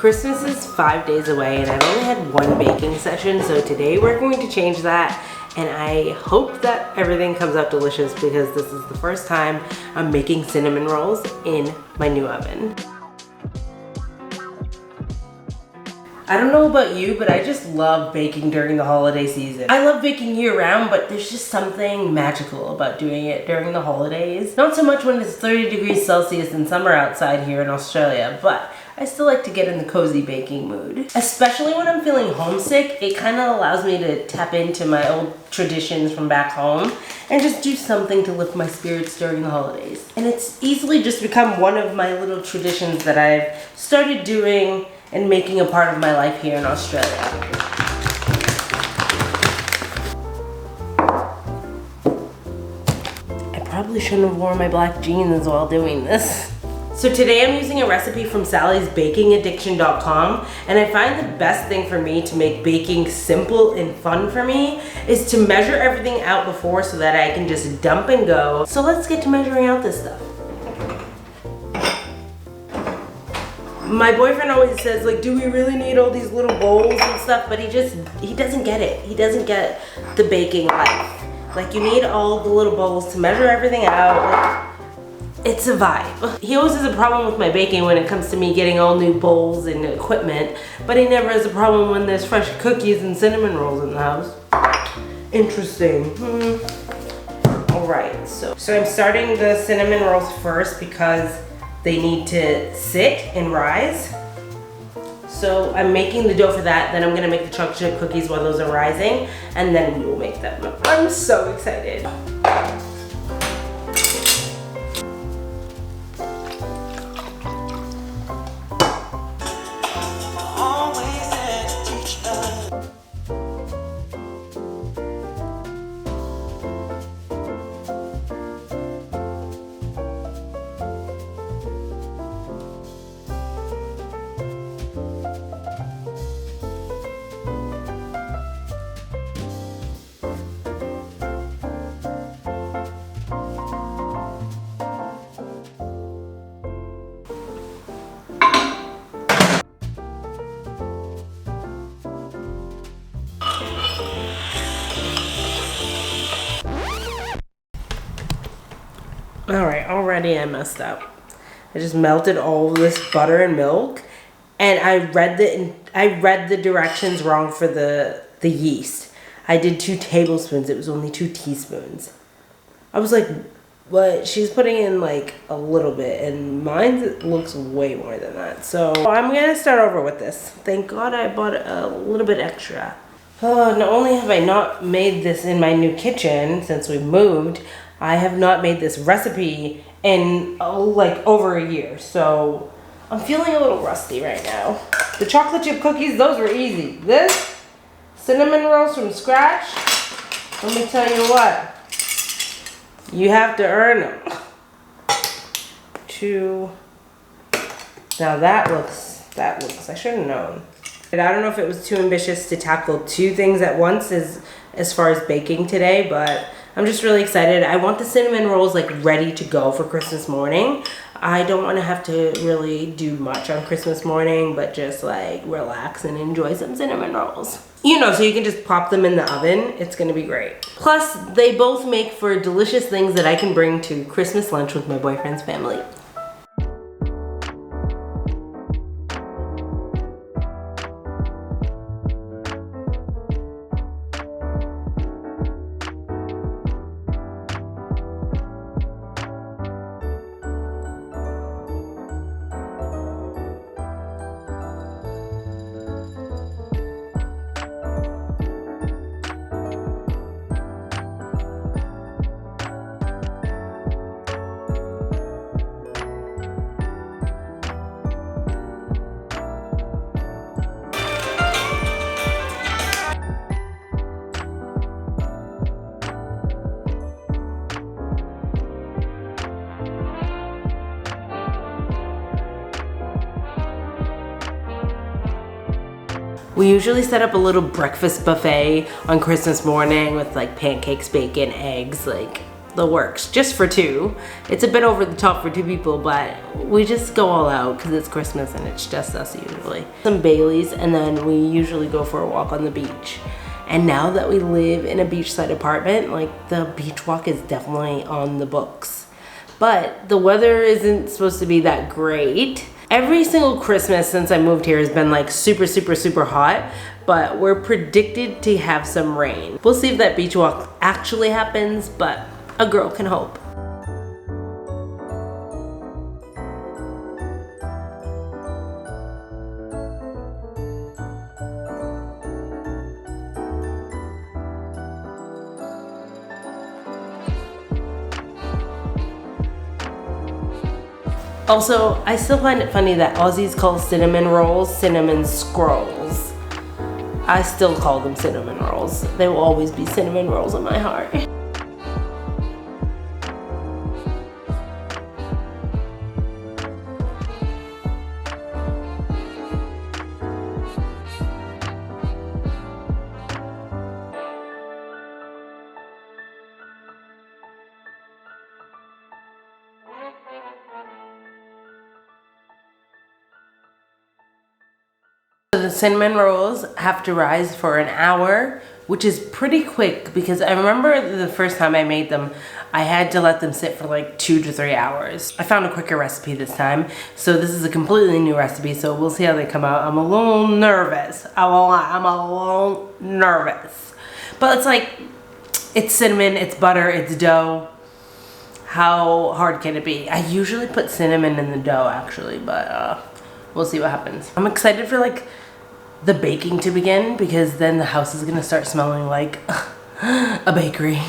Christmas is 5 days away and I've only had one baking session, so today we're going to change that, and I hope that everything comes out delicious because this is the first time I'm making cinnamon rolls in my new oven. I don't know about you, but I just love baking during the holiday season. I love baking year round, but there's just something magical about doing it during the holidays. Not so much when it's 30 degrees Celsius in summer outside here in Australia, but I still like to get in the cozy baking mood. Especially when I'm feeling homesick, it kind of allows me to tap into my old traditions from back home and just do something to lift my spirits during the holidays. And it's easily just become one of my little traditions that I've started doing and making a part of my life here in Australia. I probably shouldn't have worn my black jeans while doing this. So today I'm using a recipe from sallysbakingaddiction.com, and I find the best thing for me to make baking simple and fun for me is to measure everything out before so that I can just dump and go. So let's get to measuring out this stuff. My boyfriend always says, like, do we really need all these little bowls and stuff? But he doesn't get it. He doesn't get the baking life. Like, you need all the little bowls to measure everything out. Like, it's a vibe. He always has a problem with my baking when it comes to me getting all new bowls and equipment, but he never has a problem when there's fresh cookies and cinnamon rolls in the house. Interesting. All right, so I'm starting the cinnamon rolls first because they need to sit and rise. So I'm making the dough for that, then I'm gonna make the chocolate chip cookies while those are rising, and then we will make them. I'm so excited. Alright, already I messed up. I just melted all of this butter and milk, and I read the directions wrong for the yeast. I did 2 tablespoons, it was only 2 teaspoons. I was like, what? She's putting in like a little bit, and mine looks way more than that. So I'm gonna start over with this. Thank God I bought a little bit extra. Not only have I not made this in my new kitchen since we moved, I have not made this recipe in like over a year, so I'm feeling a little rusty right now. The chocolate chip cookies, those were easy. This, cinnamon rolls from scratch, let me tell you what, you have to earn them. Now that looks, I should have known. And I don't know if it was too ambitious to tackle 2 things at once as far as baking today, but I'm just really excited. I want the cinnamon rolls like ready to go for Christmas morning. I don't want to have to really do much on Christmas morning, but just like relax and enjoy some cinnamon rolls. You know, so you can just pop them in the oven. It's gonna be great. Plus, they both make for delicious things that I can bring to Christmas lunch with my boyfriend's family. We usually set up a little breakfast buffet on Christmas morning with like pancakes, bacon, eggs, like the works, just for two. It's a bit over the top for two people, but we just go all out because it's Christmas and it's just us usually. Some Baileys, and then we usually go for a walk on the beach. And now that we live in a beachside apartment, like the beach walk is definitely on the books. But the weather isn't supposed to be that great. Every single Christmas since I moved here has been like super, super, super hot, but we're predicted to have some rain. We'll see if that beach walk actually happens, but a girl can hope. Also, I still find it funny that Aussies call cinnamon rolls cinnamon scrolls. I still call them cinnamon rolls. They will always be cinnamon rolls in my heart. So the cinnamon rolls have to rise for an hour, which is pretty quick because I remember the first time I made them, I had to let them sit for like 2 to 3 hours. I found a quicker recipe this time, so this is a completely new recipe, so we'll see how they come out. I'm a little nervous. I'm a little nervous. But it's like, it's cinnamon, it's butter, it's dough. How hard can it be? I usually put cinnamon in the dough actually, but we'll see what happens. I'm excited for like the baking to begin because then the house is gonna start smelling like a bakery.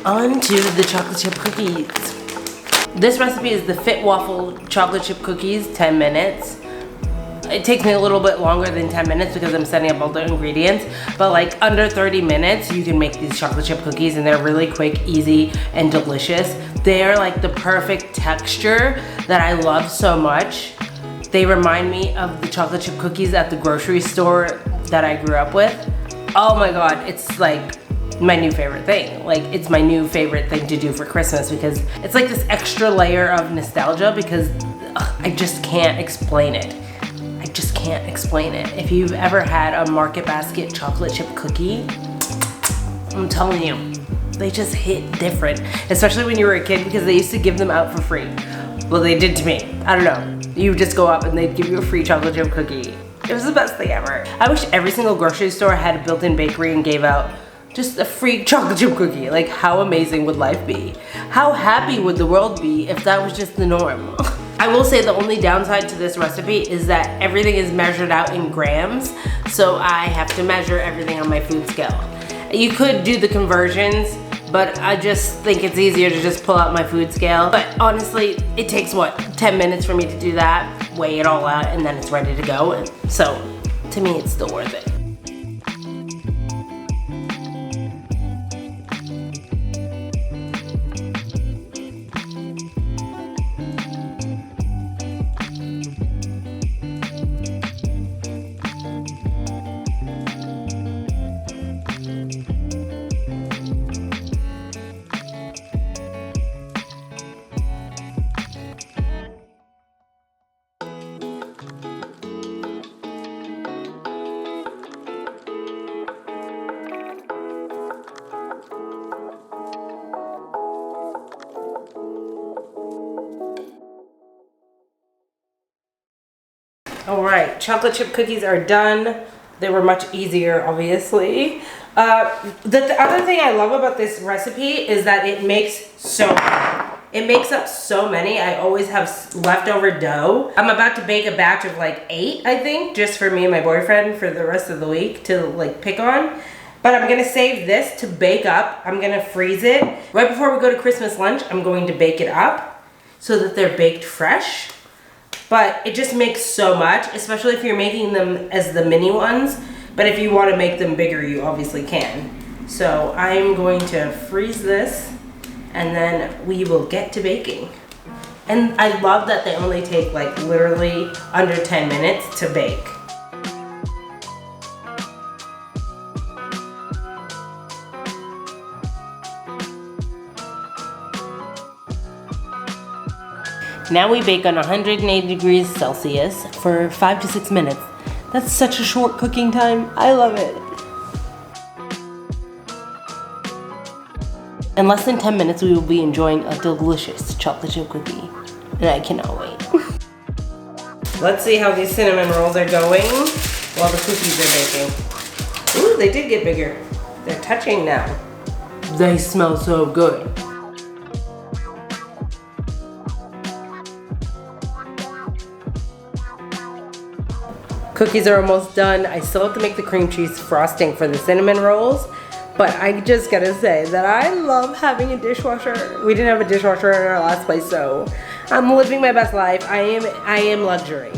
On to the chocolate chip cookies. This recipe is the Fit Waffle chocolate chip cookies, 10 minutes. It takes me a little bit longer than 10 minutes because I'm setting up all the ingredients, but like under 30 minutes you can make these chocolate chip cookies and they're really quick, easy, and delicious. They're like the perfect texture that I love so much. They remind me of the chocolate chip cookies at the grocery store that I grew up with. Oh my God, it's like my new favorite thing. Like it's my new favorite thing to do for Christmas because it's like this extra layer of nostalgia because I just can't explain it. I just can't explain it. If you've ever had a Market Basket chocolate chip cookie, I'm telling you, they just hit different. Especially when you were a kid because they used to give them out for free. Well, they did to me. I don't know. You would just go up and they'd give you a free chocolate chip cookie. It was the best thing ever. I wish every single grocery store had a built-in bakery and gave out just a free chocolate chip cookie. Like how amazing would life be? How happy would the world be if that was just the norm? I will say the only downside to this recipe is that everything is measured out in grams, so I have to measure everything on my food scale. You could do the conversions, but I just think it's easier to just pull out my food scale. But honestly, it takes what, 10 minutes for me to do that, weigh it all out, and then it's ready to go. And so to me, it's still worth it. All right, chocolate chip cookies are done. They were much easier, obviously. The other thing I love about this recipe is that it makes up so many. I always have leftover dough. I'm about to bake a batch of like 8, I think, just for me and my boyfriend for the rest of the week to like pick on. But I'm gonna save this to bake up. I'm gonna freeze it. Right before we go to Christmas lunch, I'm going to bake it up so that they're baked fresh. But it just makes so much, especially if you're making them as the mini ones. But if you want to make them bigger, you obviously can. So I'm going to freeze this and then we will get to baking. And I love that they only take like literally under 10 minutes to bake. Now we bake on 180 degrees Celsius for 5 to 6 minutes. That's such a short cooking time. I love it. In less than 10 minutes, we will be enjoying a delicious chocolate chip cookie. And I cannot wait. Let's see how these cinnamon rolls are going while the cookies are baking. Ooh, they did get bigger. They're touching now. They smell so good. Cookies are almost done. I still have to make the cream cheese frosting for the cinnamon rolls, but I just gotta say that I love having a dishwasher. We didn't have a dishwasher in our last place, so I'm living my best life. I am luxury.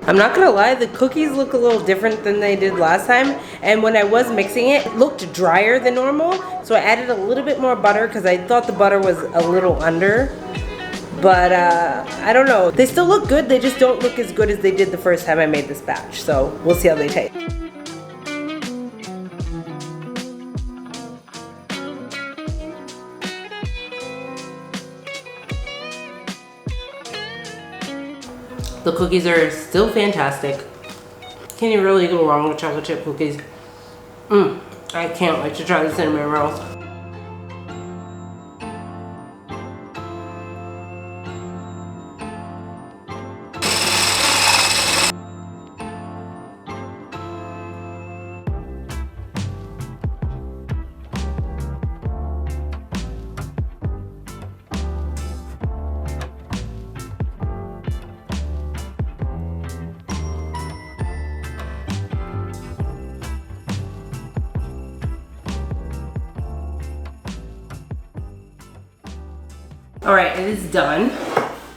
I'm not gonna lie, the cookies look a little different than they did last time, and when I was mixing it, it looked drier than normal, so I added a little bit more butter because I thought the butter was a little under. But I don't know, they still look good, they just don't look as good as they did the first time I made this batch, so we'll see how they taste. The cookies are still fantastic. Can you really go wrong with chocolate chip cookies? I can't wait to try the cinnamon rolls. All right, it is done.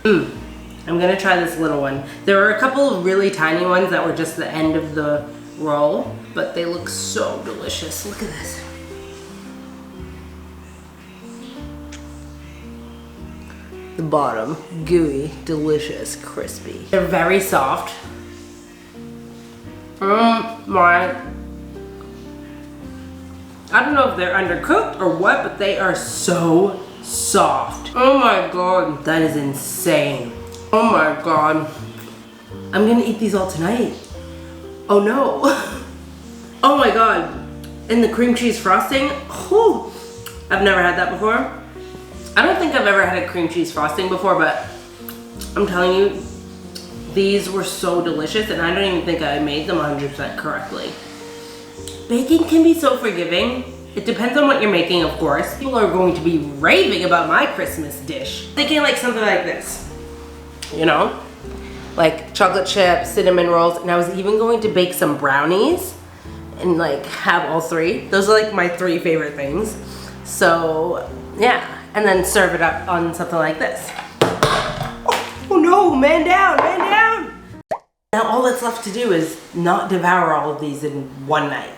I'm gonna try this little one. There were a couple of really tiny ones that were just the end of the roll, but they look so delicious. Look at this. The bottom, gooey, delicious, crispy. They're very soft. My. I don't know if they're undercooked or what, but they are so soft. Oh my god, that is insane. Oh my god. I'm gonna eat these all tonight. Oh no. Oh my god. And the cream cheese frosting, whew. I've never had that before. I don't think I've ever had a cream cheese frosting before, but I'm telling you, these were so delicious, and I don't even think I made them 100% correctly. Baking can be so forgiving. It depends on what you're making, of course. People are going to be raving about my Christmas dish. Thinking like something like this, you know? Like chocolate chip, cinnamon rolls, and I was even going to bake some brownies and like have all three. Those are like my 3 favorite things. So yeah, and then serve it up on something like this. Oh no, man down, man down. Now all that's left to do is not devour all of these in one night.